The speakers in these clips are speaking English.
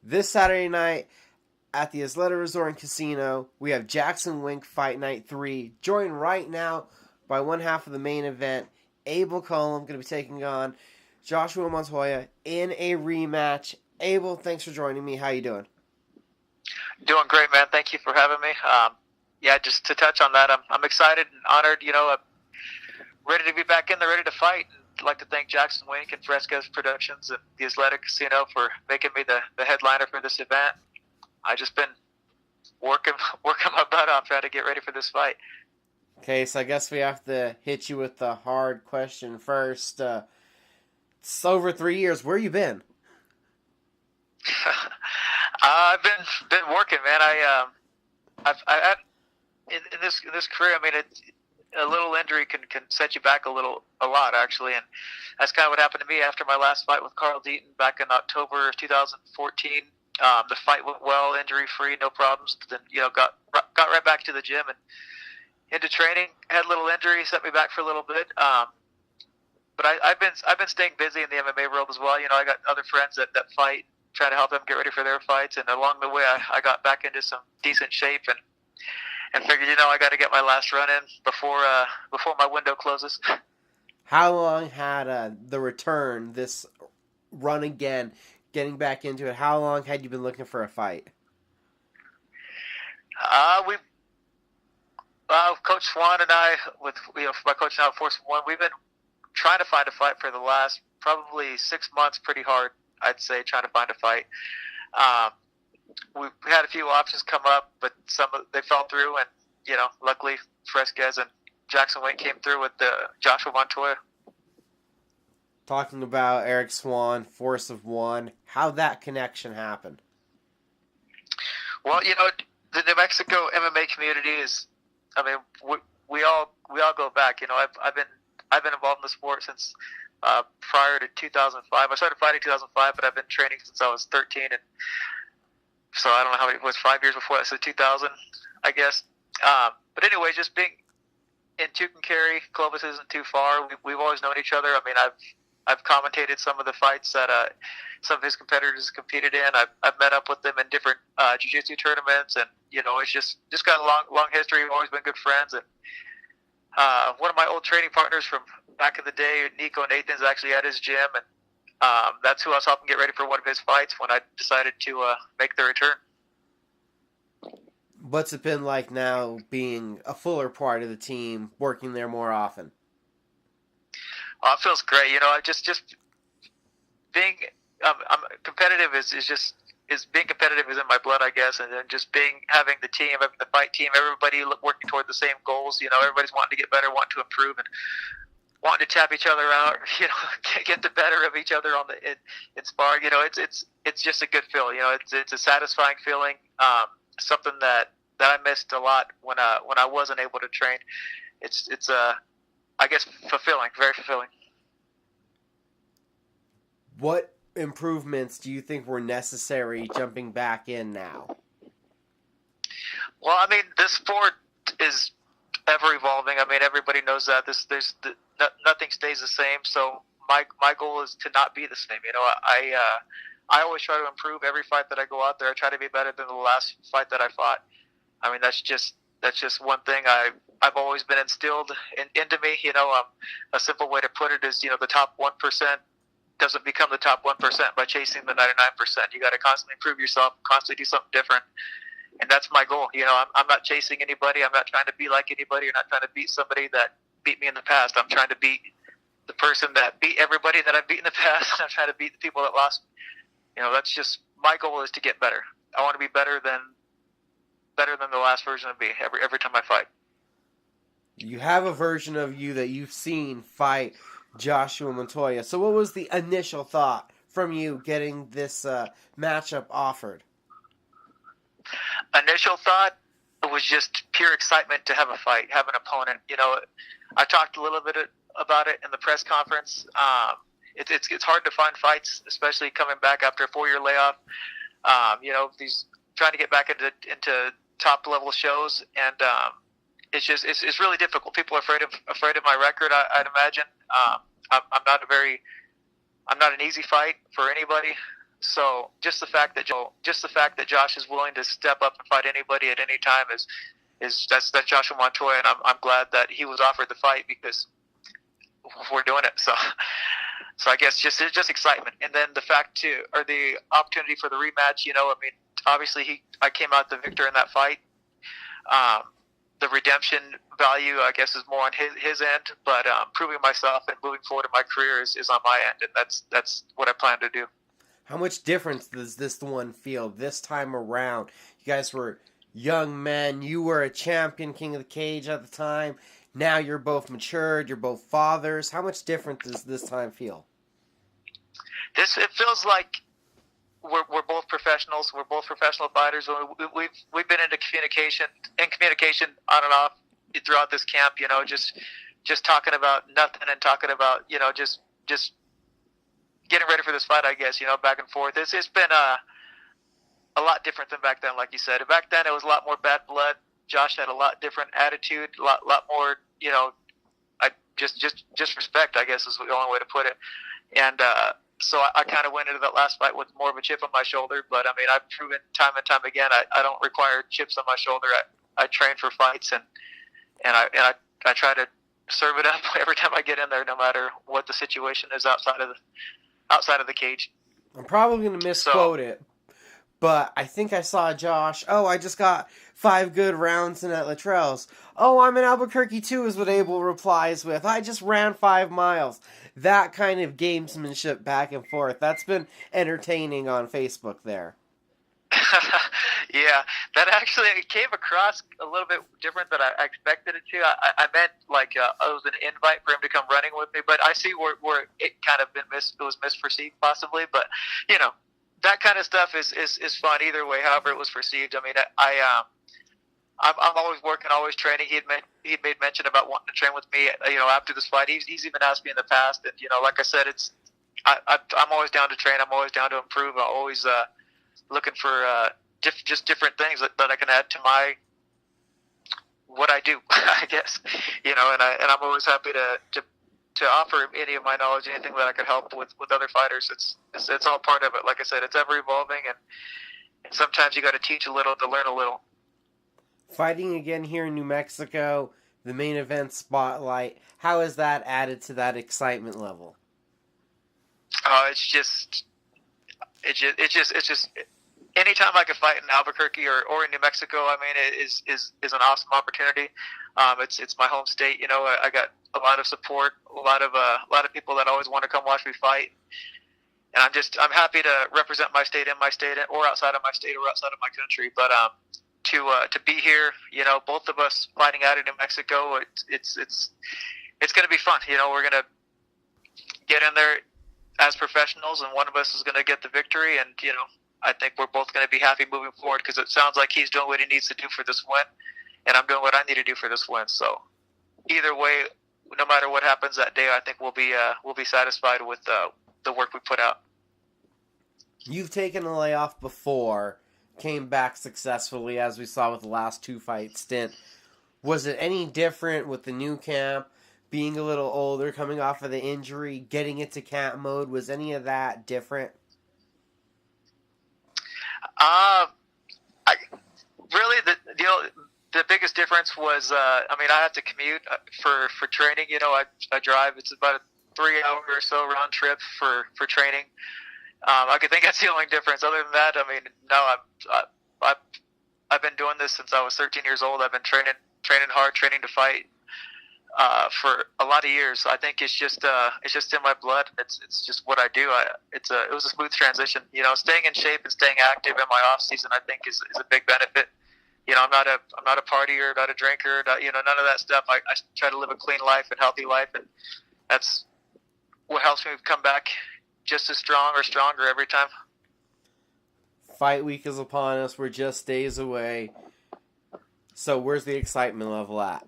This Saturday night at the Isleta Resort and Casino, we have JacksonWink Fight Night 3, joined right now by one half of the main event, Abel Cullum, going to be taking on Joshua Montoya in a rematch. Abel, thanks for joining me. How you doing? Doing great, man. Thank you for having me. Just to touch on that, I'm excited and honored. I'm ready to be back in there, ready to fight. I'd like to thank JacksonWink and Fresco's Productions and the Isleta Casino for making me the headliner for this event. I just been working my butt off trying to get ready for this fight. Okay, so I guess we have to hit you with the hard question first. It's over 3 years. Where you been? I've been working, man. I've in this career. I mean, a little injury can set you back a lot actually, and that's kind of what happened to me after my last fight with Carl Deaton back in October of 2014. The fight went well, injury free, no problems. Then got right back to the gym and into training. Had a little injury, set me back for a little bit. But I've been staying busy in the MMA world as well. I got other friends that fight, trying to help them get ready for their fights, and along the way I got back into some decent shape and figured I got to get my last run in before my window closes. How long had the return, this run again, getting back into it? How long had you been looking for a fight? Coach Swan and I, with my coach now, Force One, we've been trying to find a fight for the last probably 6 months, pretty hard, I'd say, trying to find a fight. We had a few options come up, but they fell through, and luckily Fresquez and JacksonWink came through with the Joshua Montoya. Talking about Eric Swan, Force of One, how that connection happened. Well, the New Mexico MMA community is, I mean, we all go back. I've been involved in the sport since prior to 2005. I started fighting in 2005, but I've been training since I was 13, and so I don't know how many, it was 5 years before that, so 2000, I guess. But anyway, just being in Tucumcari, Clovis isn't too far. We've always known each other. I mean, I've commentated some of the fights that some of his competitors competed in. I've met up with them in different jiu-jitsu tournaments, and it's just got a long history. We've always been good friends. And one of my old training partners from back in the day, Nico Nathan's actually at his gym, and that's who I was helping get ready for one of his fights when I decided to make the return. What's it been like now being a fuller part of the team, working there more often? Oh, it feels great. I just being I'm competitive is being competitive is in my blood, I guess, and then just having the team, the fight team, everybody working toward the same goals. Everybody's wanting to get better, wanting to improve, and wanting to tap each other out. Get the better of each other in sparring. It's just a good feeling. It's a satisfying feeling. Something that I missed a lot when I wasn't able to train. It's I guess fulfilling, very fulfilling. What improvements do you think were necessary jumping back in now? Well, I mean, this sport is ever evolving. I mean, everybody knows that. Nothing stays the same. So my goal is to not be the same. I always try to improve every fight that I go out there. I try to be better than the last fight that I fought. I mean, that's just one thing I've always been instilled into me. A simple way to put it is, the top 1% doesn't become the top 1% by chasing the 99%. You got to constantly improve yourself, constantly do something different. And that's my goal. I'm not chasing anybody. I'm not trying to be like anybody. Or not trying to beat somebody that beat me in the past. I'm trying to beat the person that beat everybody that I've beat in the past. I'm trying to beat the people that lost. That's just my goal, is to get better. I want to be better than the last version of me every time I fight. You have a version of you that you've seen fight Joshua Montoya. So what was the initial thought from you getting this matchup offered? Initial thought was just pure excitement to have a fight, have an opponent. I talked a little bit about it in the press conference. It's hard to find fights, especially coming back after a 4-year layoff. These trying to get back into top level shows, and it's really difficult. People are afraid of my record. I'd imagine. I'm not an easy fight for anybody. So just the fact that Josh is willing to step up and fight anybody at any time is that's Joshua Montoya, and I'm glad that he was offered the fight because we're doing it. So I guess just excitement, and then the opportunity for the rematch. I mean, obviously I came out the victor in that fight. The redemption value, I guess, is more on his end, but proving myself and moving forward in my career is on my end, and that's what I plan to do. How much difference does this one feel this time around? You guys were young men. You were a champion, king of the cage at the time. Now you're both matured. You're both fathers. How much different does this time feel? It feels like we're both professionals. We're both professional fighters. We've been in communication on and off throughout this camp. Just talking about nothing and talking about just getting ready for this fight. I guess back and forth. It's been a lot different than back then, like you said. Back then it was a lot more bad blood. Josh had a lot different attitude, a lot more I just respect, I guess, is the only way to put it. And so I kind of went into that last fight with more of a chip on my shoulder, but I mean, I've proven time and time again I don't require chips on my shoulder. I train for fights, and I try to serve it up every time I get in there, no matter what the situation is outside of the cage. I'm probably going to misquote it, but I think I saw Josh. Oh, I just got 5 good rounds in at Latrell's. Oh, I'm in Albuquerque too, is what Abel replies with. I just ran 5 miles. That kind of gamesmanship back and forth. That's been entertaining on Facebook there. Yeah, that actually came across a little bit different than I expected it to. I meant like it was an invite for him to come running with me, but I see where it kind of it was misperceived possibly. But that kind of stuff is fun either way. However it was perceived. I mean, I'm always working, always training. He made mention about wanting to train with me. After this fight, he's even asked me in the past, and like I said, I'm always down to train. I'm always down to improve. I'm always looking for just different things that I can add to what I do, I guess. And I'm always happy to offer any of my knowledge, anything that I could help with other fighters. It's all part of it. Like I said, it's ever evolving, and sometimes you got to teach a little to learn a little. Fighting again here in New Mexico, the main event spotlight. How has that added to that excitement level? It's just anytime I can fight in Albuquerque or in New Mexico, I mean, it is an awesome opportunity. It's my home state. I got a lot of support, a lot of people that always want to come watch me fight, and I'm happy to represent my state or outside of my state or outside of my country. But to be here, both of us fighting out in New Mexico, it's going to be fun. We're going to get in there as professionals, and one of us is going to get the victory, and I think we're both going to be happy moving forward because it sounds like he's doing what he needs to do for this win, and I'm doing what I need to do for this win. So either way, no matter what happens that day, I think we'll be satisfied with the work we put out. You've taken a layoff before, came back successfully, as we saw with the last 2-fight stint. Was it any different with the new camp, being a little older, coming off of the injury, getting into camp mode? Was any of that different? The biggest difference was, I have to commute for training. I drive. It's about a 3-hour or so round trip for training. I could think that's the only difference. Other than that, no, I've been doing this since I was 13 years old. I've been training hard, training to fight for a lot of years. I think it's just in my blood. It's just what I do. It was a smooth transition. Staying in shape and staying active in my off season, I think is a big benefit. I'm not a partier, not a drinker, none of that stuff. I try to live a clean life and healthy life, and that's what helps me come back just as strong or stronger every time. Fight week is upon us. We're just days away. So where's the excitement level at?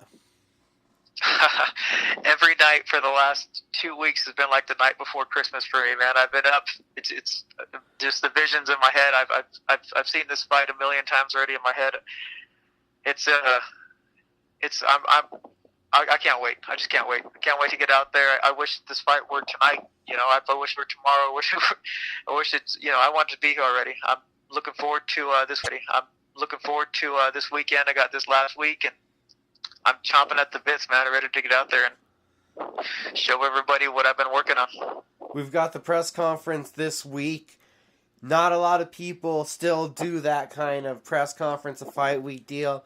Every night for the last 2 weeks has been like the night before Christmas for me, man. I've been up. It's just the visions in my head. I've seen this fight a million times already in my head. I can't wait. I just can't wait. I can't wait to get out there. I wish this fight were tonight. I wish it were tomorrow. I wish it's. I wanted to be here already. I'm looking forward to this. I'm looking forward to this weekend. I got this last week, and I'm chomping at the bits, man. I'm ready to get out there and show everybody what I've been working on. We've got the press conference this week. Not a lot of people still do that kind of press conference, a fight week deal.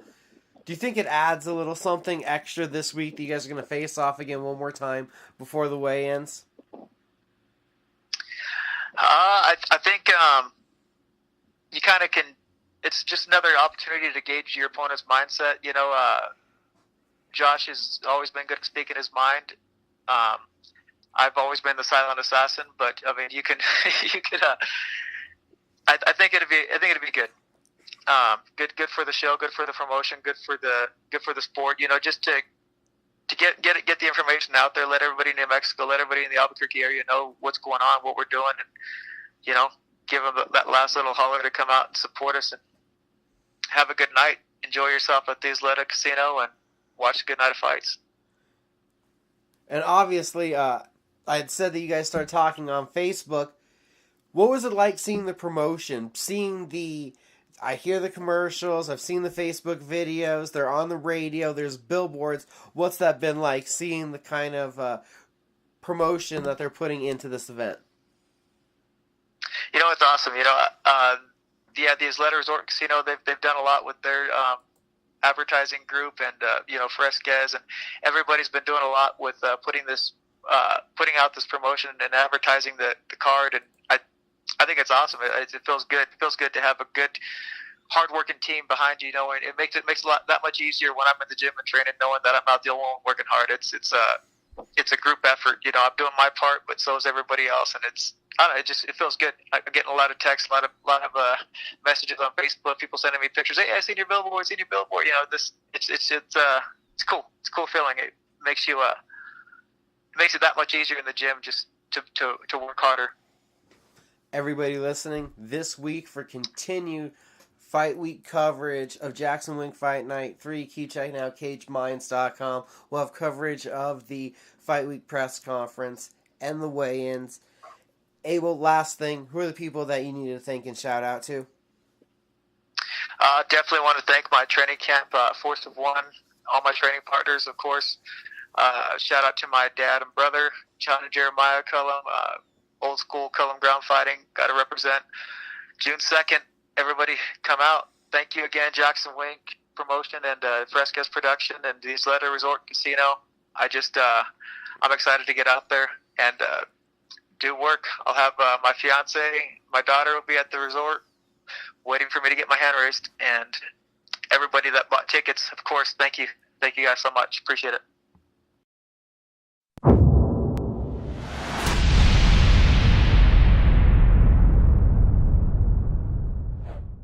Do you think it adds a little something extra this week that you guys are going to face off again one more time before the weigh-ins? I think you kind of can. It's just another opportunity to gauge your opponent's mindset. Josh has always been good at speaking his mind. I've always been the silent assassin, but I mean, you can. I think it'd be good. Good for the show, good for the promotion, good for the sport. Just to get the information out there, let everybody in New Mexico, let everybody in the Albuquerque area know what's going on, what we're doing, and give them that last little holler to come out and support us and have a good night. Enjoy yourself at the Isleta Casino and watch a good night of fights. And obviously, I had said that you guys started talking on Facebook. What was it like seeing the promotion, I hear the commercials, I've seen the Facebook videos, they're on the radio, there's billboards. What's that been like, seeing the kind of promotion that they're putting into this event? It's awesome. The Isleta Resort Casino, they've done a lot with their advertising group, and Fresquez, and everybody's been doing a lot with putting out this promotion and advertising the card, and I think it's awesome. It feels good. It feels good to have a good, hard-working team behind you. And it makes that much easier when I'm in the gym and training, knowing that I'm not the only one working hard. It's a group effort. I'm doing my part, but so is everybody else, and it feels good. I'm getting a lot of texts, a lot of messages on Facebook. People sending me pictures. Hey, I seen your billboard. It's cool. It's a cool feeling. It makes it that much easier in the gym just to work harder. Everybody listening, this week for continued Fight Week coverage of JacksonWink Fight Night 3, keep checking out CageMinds.com. We'll have coverage of the Fight Week press conference and the weigh-ins. Abel, last thing, who are the people that you need to thank and shout out to? Definitely want to thank my training camp, Force of One, all my training partners, of course. Shout out to my dad and brother, John and Jeremiah Cullum, old school Cullum ground fighting. Got to represent. June 2nd, everybody come out. Thank you again, JacksonWink Promotion and Fresquez Production and the Isleta Resort Casino. I'm excited to get out there and do work. I'll have my fiance, my daughter will be at the resort waiting for me to get my hand raised. And everybody that bought tickets, of course, thank you. Thank you guys so much. Appreciate it.